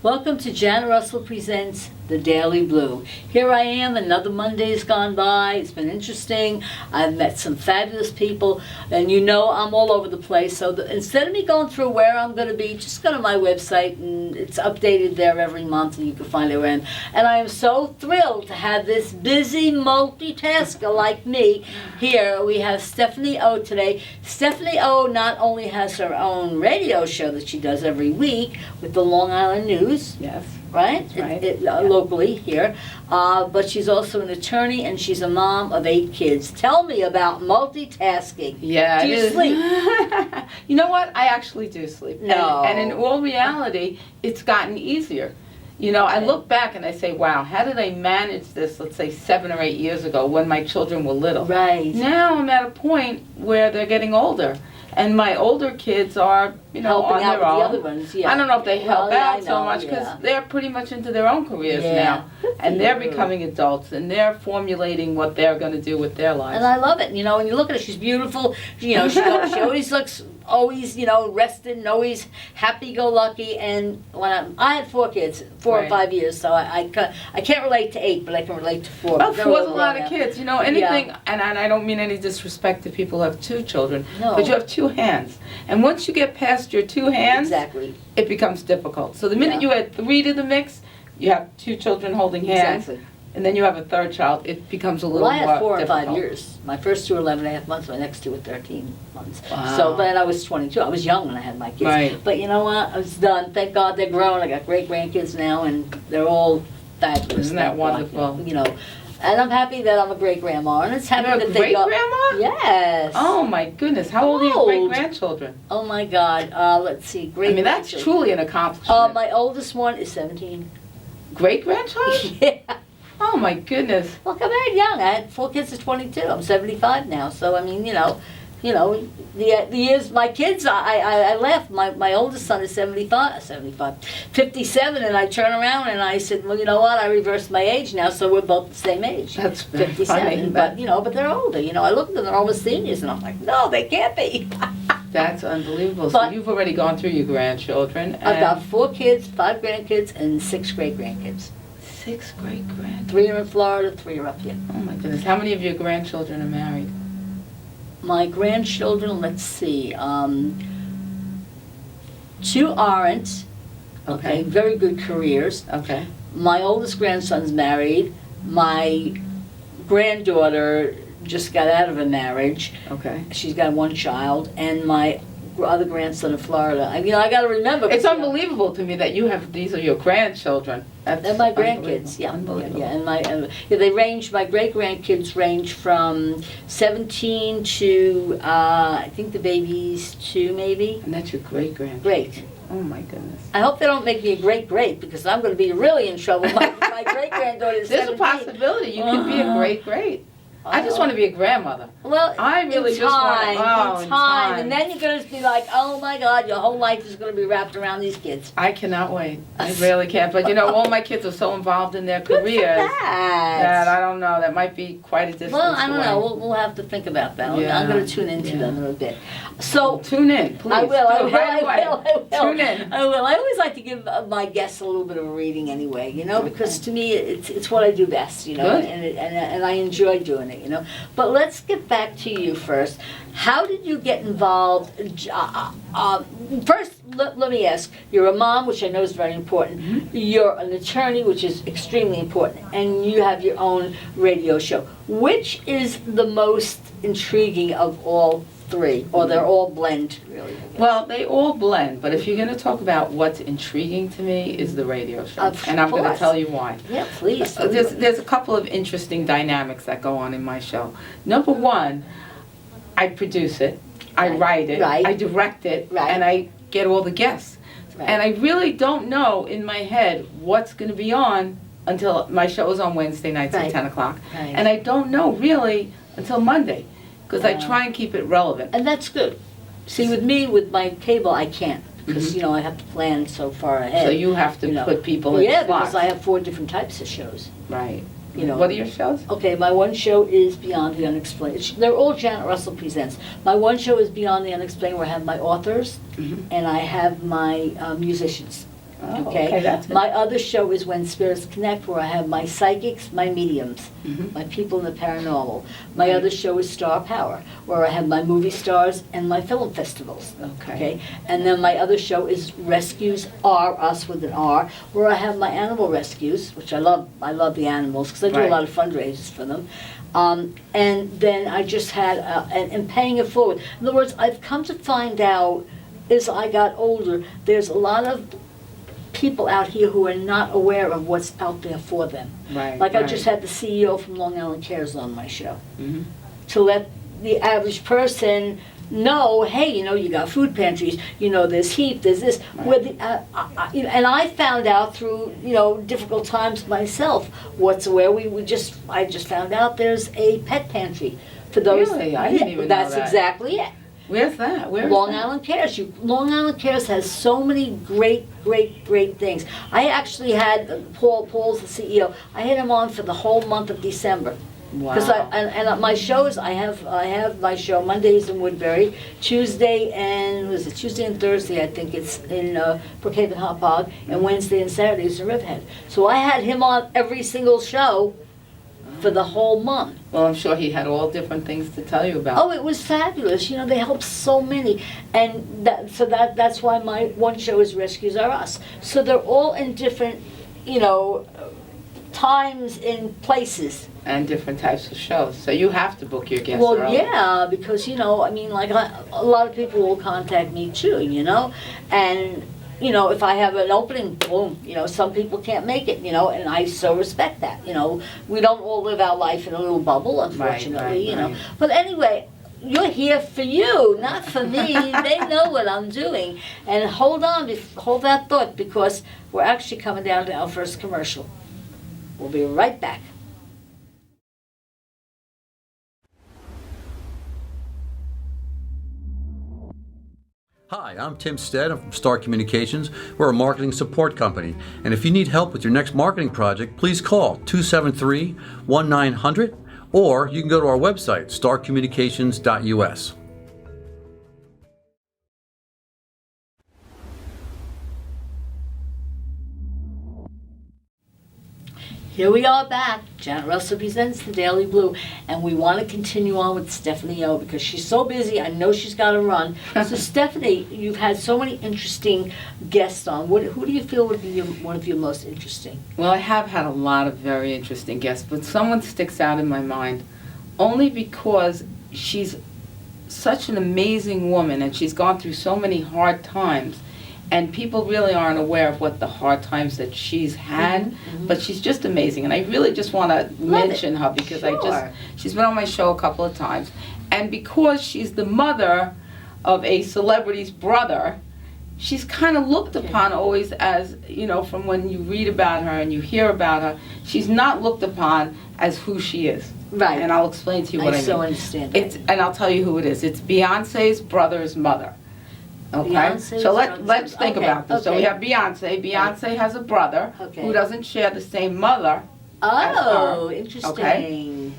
Welcome to Janet Russell Presents The Daily Blue. Here I am, another Monday's gone by. It's been interesting. I've met some fabulous people, and you know I'm all over the place. So instead of me going through where I'm going to be, just go to my website, and it's updated there every month, and you can find it where I am. And I am so thrilled to have this busy multitasker like me here. We have Stephanie O today. Stephanie O not only has her own radio show that she does every week with the Long Island News. Yes. Right? Right. Locally here. But she's also an attorney and she's a mom of 8 kids. Tell me about multitasking. Yeah. Do you sleep? You know what? I actually do sleep. No. And in all reality, it's gotten easier. You know, I look back and I say, wow, how did I manage this, let's say 7 or 8 years ago when my children were little? Right. Now I'm at a point where they're getting older. And my older kids are, you know, Helping on out their with own. the other ones, yeah. I don't know if they help Well, out I so know, much because yeah. they're pretty much into their own careers Yeah. now. Good for And they're you. becoming adults and they're formulating what they're going to do with their lives. And I love it. You know, when you look at her, she's beautiful. You know, she always looks always, you know, rested and always happy-go-lucky. And when I had 4 kids, 4 or Right. 5 years, so I can't relate to 8, but I can relate to 4. Well, They're 4's a all lot grown of now. kids. You know, anything, and I don't mean any disrespect to people who have 2 children, No. but you have 2 hands. And once you get past your 2 hands, Exactly. it becomes difficult. So the minute Yeah. you add 3 to the mix, you have 2 children holding hands, Exactly. and then you have a 3rd child, it becomes a little Well, I more had 4 or difficult. 5 years. My first 2 were 11 and a half months. My next 2 were 13 months. Wow. So, but I was 22. I was young when I had my kids. Right. But you know what? I was done. Thank God they're grown. I got great grandkids now, and they're all fabulous. Isn't that thank God. wonderful? You know, and I'm happy that I'm a great grandma, and it's happy You're a that they go. great-grandma? Yes. Oh my goodness, how old are your Old. great-grandchildren? Oh my God. Let's see. Great. I mean, that's grandchildren. truly an accomplishment. My oldest one is 17. Great-grandchild? Yeah. Oh my goodness. Look, I married young. I had 4 kids at 22. I'm 75 now. So, I mean, you know, the years, my kids, I laugh. My oldest son is 57, and I turn around and I said, well, you know what? I reversed my age now, so we're both the same age. That's very 57. funny. But, you know, but they're older. You know, I look at them, they're almost seniors, and I'm like, no, they can't be. That's unbelievable. So But- you've already gone through your grandchildren. I've got and 4 kids, 5 grandkids, and 6 great-grandkids. 6 great-grandchildren. 3 are in Florida, 3 are up here. Oh my goodness. How many of your grandchildren are married? My grandchildren, let's see, 2 aren't. Okay, very good careers. Okay. My oldest grandson's married. My granddaughter just got out of a marriage. Okay. She's got 1 child, and my other grandson in Florida. I mean, I got to remember. It's you know, unbelievable to me that you have, these are your grandchildren. That's They're my unbelievable. grandkids, yeah. Unbelievable. Yeah, and they range, my great-grandkids range from 17 to, I think the baby's 2 maybe. And that's your great-grandchildren. Great. Oh my goodness. I hope they don't make me a great-great, because I'm going to be really in trouble. My great-granddaughter is There's 17. a possibility you could be a great-great. I just want to be a grandmother. Well, I really in just want time, to. Oh, in time. And then you're going to be like, oh my God, your whole life is going to be wrapped around these kids. I cannot wait. I really can't. But you know, all my kids are so involved in their Good for careers that that. I don't know. That might be quite a distance Well, I don't away. know. We'll have to think about that. Yeah, I'm going to tune into yeah. them a bit. So, Tune in, please. I will, I Do will, it right I away. will, I will. Tune in. I will. I always like to give my guests a little bit of a reading anyway, you know, because to me it's what I do best, you know, Good. and I enjoy doing it, you know. But let's get back to you first. How did you get involved? First, let me ask, you're a mom, which I know is very important. Mm-hmm. You're an attorney, which is extremely important. And you have your own radio show. Which is the most intriguing of all 3? Or they're all blend, really? I guess. Well, they all blend, but if you're going to talk about what's intriguing to me is the radio show. Of And I'm going to course. tell you why. Yeah, please. There's a couple of interesting dynamics that go on in my show. Number one, I produce it, I Right. write it, Right. I direct it, Right. and I get all the guests. Right. And I really don't know in my head what's going to be on until my show is on Wednesday nights Right. at 10 o'clock. Right. And I don't know really until Monday, because I try and keep it relevant. And that's good. See, with me, with my cable, I can't. Because, you know, I have to plan so far ahead. So you have to you know. put people in Yeah, slots. because I have 4 different types of shows. Right. You know. What are your shows? Okay, my one show is Beyond the Unexplained. They're all Janet Russell Presents. My one show is Beyond the Unexplained, where I have my authors Mhm. and I have my musicians. Oh, Okay, that's my other show is When Spirits Connect, where I have my psychics, my mediums, my people in the paranormal. My other show is Star Power, where I have my movie stars and my film festivals. Okay. And then my other show is Rescues R, Us with an R, where I have my animal rescues, which I love. I love the animals because I do a Right. lot of fundraisers for them. And then I just had, and paying it forward. In other words, I've come to find out as I got older, there's a lot of people out here who are not aware of what's out there for them. Right. Like I right. just had the CEO from Long Island Cares on my show Mhm. to let the average person know, hey, you got food pantries, there's heat, there's this. Right. Where and I found out through, difficult times myself, where I just found out there's a pet pantry for those. Really? I didn't even know That's that. exactly it. Where's that? Where's Long that? Island Cares. Long Island Cares has so many great things. I actually had Paul's the CEO. I had him on for the whole month of December. Wow. Because and my shows, I have my show Mondays in Woodbury, Tuesday and Thursday I think it's in Brookhaven Hauppauge, and Wednesday and Saturdays in Riverhead. So I had him on every single show for the whole month. Well, I'm sure he had all different things to tell you about. Oh, it was fabulous. They helped so many, and that's why my one show is Rescues Are Us. So they're all in different, times and places. And different types of shows. So you have to book your guests Well, early. yeah, because a lot of people will contact me too, and if I have an opening, boom, some people can't make it, and I so respect that. We don't all live our life in a little bubble, unfortunately, right. But anyway, you're here for you, not for me. They know what I'm doing. And hold that thought, because we're actually coming down to our first commercial. We'll be right back. Hi, I'm Tim Stead. I'm from Star Communications. We're a marketing support company. And if you need help with your next marketing project, please call 273-1900, or you can go to our website, starcommunications.us. Here we are back. Janet Russell presents The Daily Blue, and we want to continue on with Stephanie O because she's so busy. I know she's got to run. So Stephanie, you've had so many interesting guests on. Who do you feel would be one of your most interesting? Well, I have had a lot of very interesting guests, but someone sticks out in my mind only because she's such an amazing woman and she's gone through so many hard times. And people really aren't aware of what the hard times that she's had, but she's just amazing. And I really just want to mention her because Sure. she's been on my show a couple of times. And because she's the mother of a celebrity's brother, she's kind of looked upon always as, from when you read about her and you hear about her, she's not looked upon as who she is. Right. And I'll explain to you what I mean. so understand that. And I'll tell you who it is. It's Beyonce's brother's mother. Okay, Beyonce's so brother's let's think okay, about this. So we okay. have Beyonce. Beyonce has a brother Okay. who doesn't share the same mother, Oh, her, interesting. okay.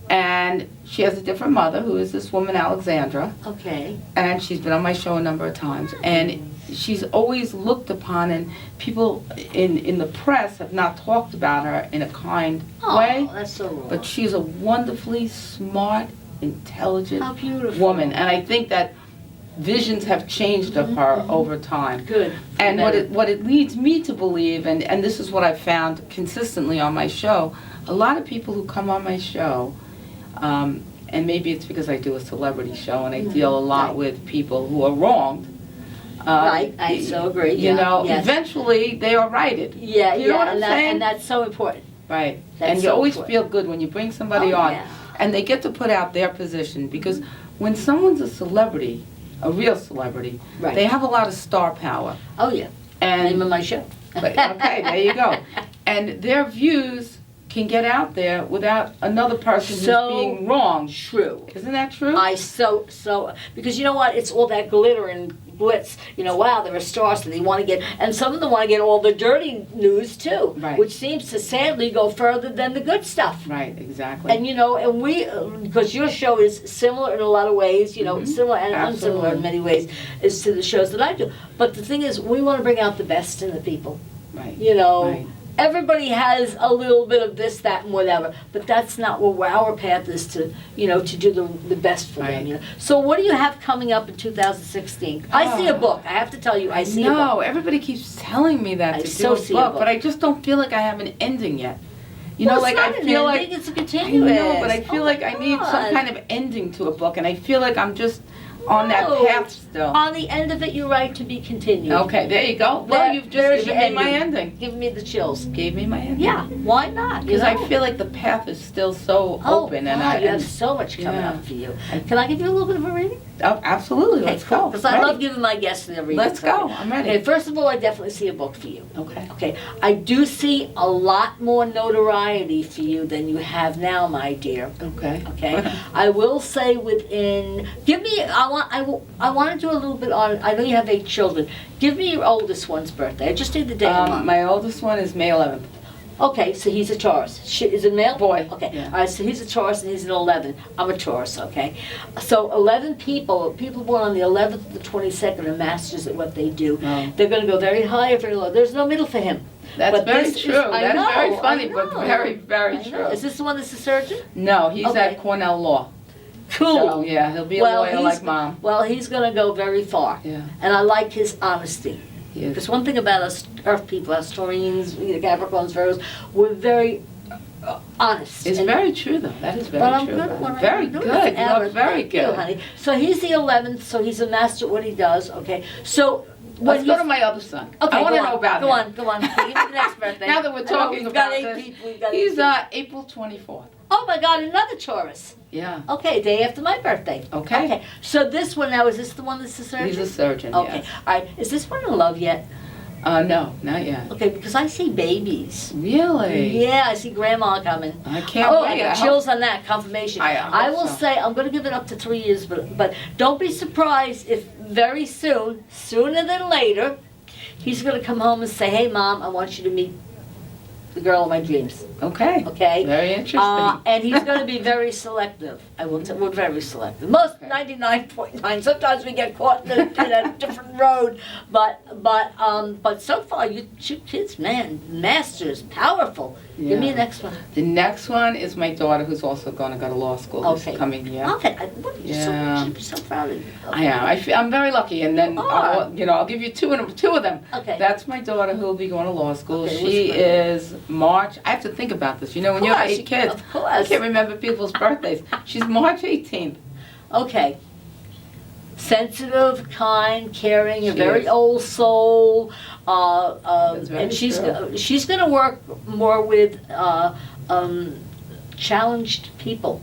And she has a different mother, who is this woman, Alexandra. Okay. And she's been on my show a number of times. And she's always looked upon, and people in the press have not talked about her in a kind Oh, way. that's so wrong. But she's a wonderfully smart, intelligent How beautiful. woman. And I think that visions have changed of her over time. Good. And what it leads me to believe, and this is what I've found consistently on my show, a lot of people who come on my show, and maybe it's because I do a celebrity show and I deal a lot Right. with people who are wronged. Right, I so agree. Yeah, yes. Eventually they are righted. Yeah, You know what I'm saying? and that's so important. Right. That's And you so always important. feel good when you bring somebody Oh, on yeah. and they get to put out their position, because when someone's a celebrity, a real celebrity, Right. they have a lot of star power. Oh, yeah. And Name of my show. okay, there you go. And their views can get out there without another person So who's being wronged. True. Isn't that true? Because you know what? It's all that glitter and glitz. You know, wow, they're a star, so they want to get, and some of them want to get all the dirty news too, Right. which seems to sadly go further than the good stuff. Right, exactly. And you know, and we, because your show is similar in a lot of ways, you know, Mhm. similar and Absolutely. unsimilar in many ways, is to the shows that I do. But the thing is, we want to bring out the best in the people. Right. You know, Right. everybody has a little bit of this, that, and whatever, but that's not what our path is to, you know, to do the best for Right. them. You know? So what do you have coming up in 2016? I see a book. I have to tell you, I see a book. No, everybody keeps telling me that I to so do see a a book, book. but I just don't feel like I have an ending yet. You Well, know, like it's not I an feel ending, like it's a I continuous. know, but I feel Oh like my I need some God. kind of ending to a book, and I feel like I'm just on that No. path still. On the end of it, you write to be continued. Okay, there you go. Well, There- you've there's just given me your my ending. ending. Give me the chills. Gave me my ending. Yeah, why not? You Because I know? feel like the path is still so Oh, open, God, and you have so much coming yeah. up for you. I- Can I give you a little bit of a reading? oh, absolutely. Let's go. Because I Ready. love giving my guests a reading. Let's go. I'm ready. Okay, first of all, I definitely see a book for you. Okay. Okay, I do see a lot more notoriety for you than you have now, my dear. Okay. Okay, I will say within. Give me. I want to do a little bit on. I know you have 8 children. Give me your oldest one's birthday. I just need the day and month. My oldest one is May 11th. Okay, so he's a Taurus. Is it male? Boy, Okay, yeah. all right, so he's a Taurus and he's an 11. I'm a Taurus, okay? So 11 people born on the 11th to the 22nd are masters at what they do. Oh. They're going to go very high or very low. There's no middle for him. That's But very this is- true. I That's know, very I funny, but know. very, very I know. true. Is this the one that's a surgeon? No, he's Okay. at Cornell Law. Cool. So, yeah, he'll be a lawyer he's- like Mom. Well, he's going to go very far. Yeah, And I like his honesty. he is. Because one thing about us Earth people, us Taurians, Capricorns, Virgos, we're very honest. It's And- very true, though. That is very But I'm true. good at what I Very do. good. You Forever. look very Thank you, good. honey. So he's the 11th, so he's a master at what he does, okay? So when Let's go he's- to my other son. Okay, I want to go know on, about go him. on, go on. Okay, give me the next birthday. Now that we're I know, talking we've got about 8 this, people, we've got 8 He's people. April 24th. Oh my God, another Taurus. Yeah. Okay, day after my birthday. Okay. Okay, so this one now, is this the one that's the surgeon? He's a surgeon, Okay, yes. all right. Is this one in love yet? No, not yet. Okay, because I see babies. Really? Yeah, I see grandma coming. I can't Oh, wait. I got chills on that confirmation. I hope will so. say I'm going to give it up to 3 years, but don't be surprised if very soon, sooner than later, he's going to come home and say, "Hey, Mom, I want you to meet the girl of my dreams." Okay. Okay. Very interesting. And he's going to be very selective. I will tell. We're very selective. Most Okay. 99.9. Sometimes we get caught in a different road, but so far you 2 kids, man, masters, powerful. Give me Yeah. the next one. The next one is my daughter, who's also going to go to law school Okay. this coming year. Okay, Yeah. you should be so proud of you. I am. I'm very lucky, and then You are. I'll give you two of them. Okay. That's my daughter who will be going to law school. Okay, She what's her is March. I have to think about this. You know, when you have course, 8 kids, of course. I can't remember people's birthdays. She's March 18th. Okay. Sensitive, kind, caring, a She very is. old soul, That's very and true. she's going to work more with challenged people.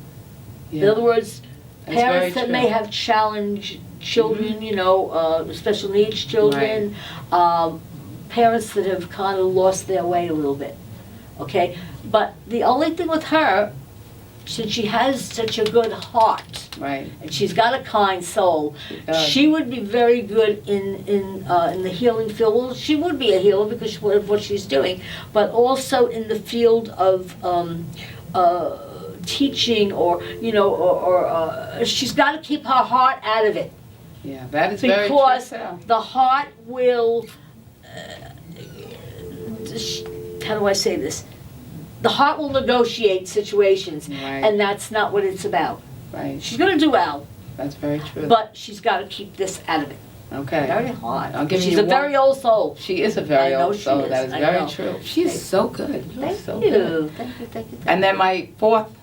In Yeah. other words, That's very parents that may true. have challenged children, you know, special needs children, parents that have kind of lost their way a little bit. Okay, but the only thing with her, since she has such a good heart Right. and she's got a kind soul, does. she would be very good in the healing field. Well, she would be a healer because of what she's doing, but also in the field of teaching, or you know, or she's got to keep her heart out of it, Yeah, that is very true. because too. the heart will. How do I say this? The heart will negotiate situations, Right. and that's not what it's about. Right. She's going to do well, That's very true. but she's got to keep this out of it. Okay. Very hard. I'll give She's you a very old soul. She is a very I know old she soul. is. That is I very know. true. She's Thank- so good. You're Thank so you. good. Thank you. Thank you. And then my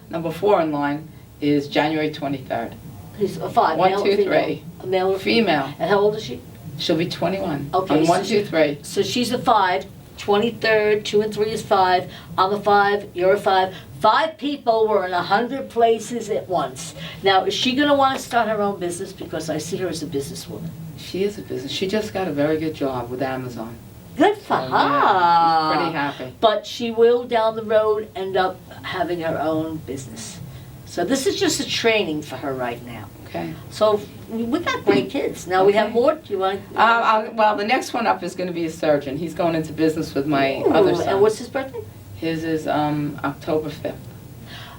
number 4 in line is January 23rd. He's a 5. 1, male or 2, female? 3. A male or Female. And how old is she? She'll be 21. Okay, On so 1, 2, 3. So she's a 5. 23rd, 2 and 3 is 5. I'm a 5. You're a 5. 5 people were in 100 places at once. Now, is she going to want to start her own business? Because I see her as a businesswoman. She is a business. She just got a very good job with Amazon. Good for So, her. yeah, she's pretty happy. But she will down the road end up having her own business. So this is just a training for her right now. Okay. So we got great kids. Now we have Okay. more. Do you want? Well, the next one up is going to be a surgeon. He's going into business with my other Ooh, son. and what's his birthday? His is October 5th.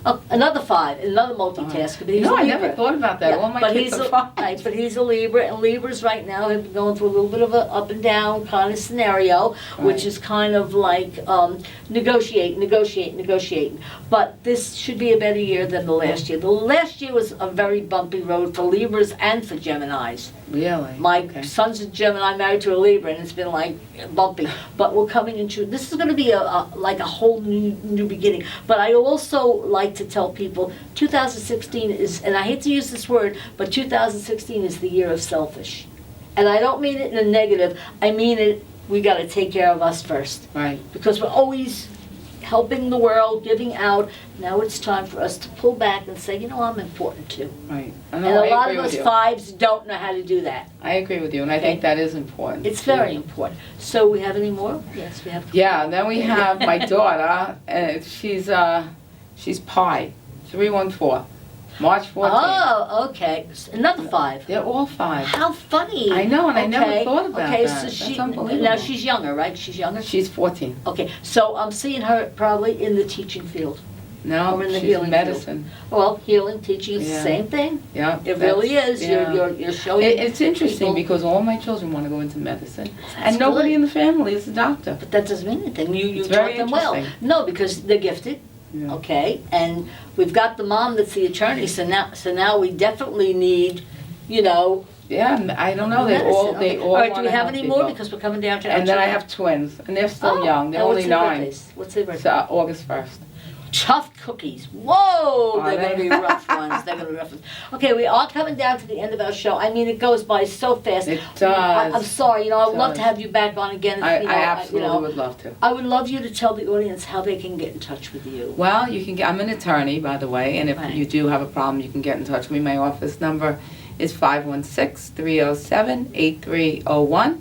Oh, another 5, another multitasker. But he's No, a I never Libra. thought about that. Yeah, All my but kids he's are a, fine. right, but he's a Libra, and Libras right now have been going through a little bit of a up and down kind of scenario, which Right. is kind of like negotiating. But this should be a better year than the last year. The last year was a very bumpy road for Libras and for Geminis. Really? My Okay. son's a Gemini married to a Libra, and it's been like bumpy. But we're coming into, this is going to be like a whole new beginning. But I also like to tell people 2016 is, and I hate to use this word, but 2016 is the year of selfish. And I don't mean it in a negative. I mean it, we got to take care of us first. Right. Because we're always helping the world, giving out. Now it's time for us to pull back and say, you know, I'm important too. Right. And No, a I lot agree of us with you. 5s don't know how to do that. I agree with you, and I Okay. think that is important. It's very important. So we have any more? Yes, we have. Yeah, and then we have my daughter, she's Pi, 314, March 14th. Oh, okay. Another 5. They're all 5. How funny. I know, and I never Okay, thought about okay, that. so That's unbelievable. now she's younger, right? She's younger? She's 14. Okay, so I'm seeing her probably in the teaching field. No, Or in the she's healing in medicine. Well, healing, teaching is the Yeah. same thing. Yeah. It really that's- is. yeah. You're showing. It's interesting people- because all my children want to go into medicine, That's and nobody good. in the family is a doctor. But that doesn't mean anything. You It's taught very them well. interesting. No, because they're gifted. Yeah. Okay, and we've got the mom that's the attorney. So now we definitely need, you know. Yeah, I don't know. They medicine. all they Okay. all. All right, do wanna we have help any people. more? Because we're coming down to. And then I our- have twins, and they're still Oh, young. They're and only what's their 9. birthdays? What's their birthday? It's August 1st. Tough cookies. Whoa, Are they're going to they? be rough ones. They're going to be rough ones. Okay, we are coming down to the end of our show. I mean, it goes by so fast. It does. I'm sorry. You know, I'd love to does. have you back on again. I you know, absolutely you know, would love to. I would love you to tell the audience how they can get in touch with you. Well, you can get. I'm an attorney, by the way, and if Right. you do have a problem, you can get in touch with me. My office number is 516-307-8301,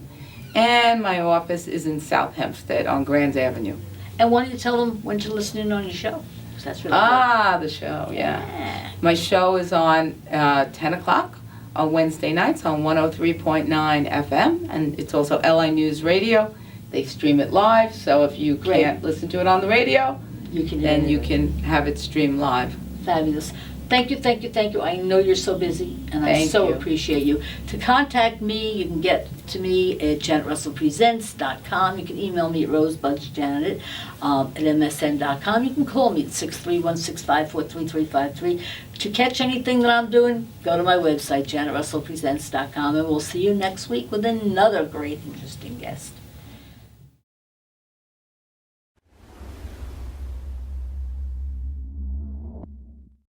and my office is in South Hempstead on Grand Avenue. And why don't you tell them when to listen in on your show? 'Cause that's really The show, good. yeah. My show is on 10 o'clock on Wednesday nights on 103.9 FM, and it's also LI News Radio. They stream it live, so if you Great. can't listen to it on the radio, You can. then you can have it streamed live. Fabulous. Thank you, thank you, thank you. I know you're so busy, and I Thank so you. appreciate you. To contact me, you can get to me at janetrussellpresents.com. You can email me at rosebudsjanet at msn.com. You can call me at 631-654-3353. To catch anything that I'm doing, go to my website, janetrussellpresents.com, and we'll see you next week with another great, interesting guest.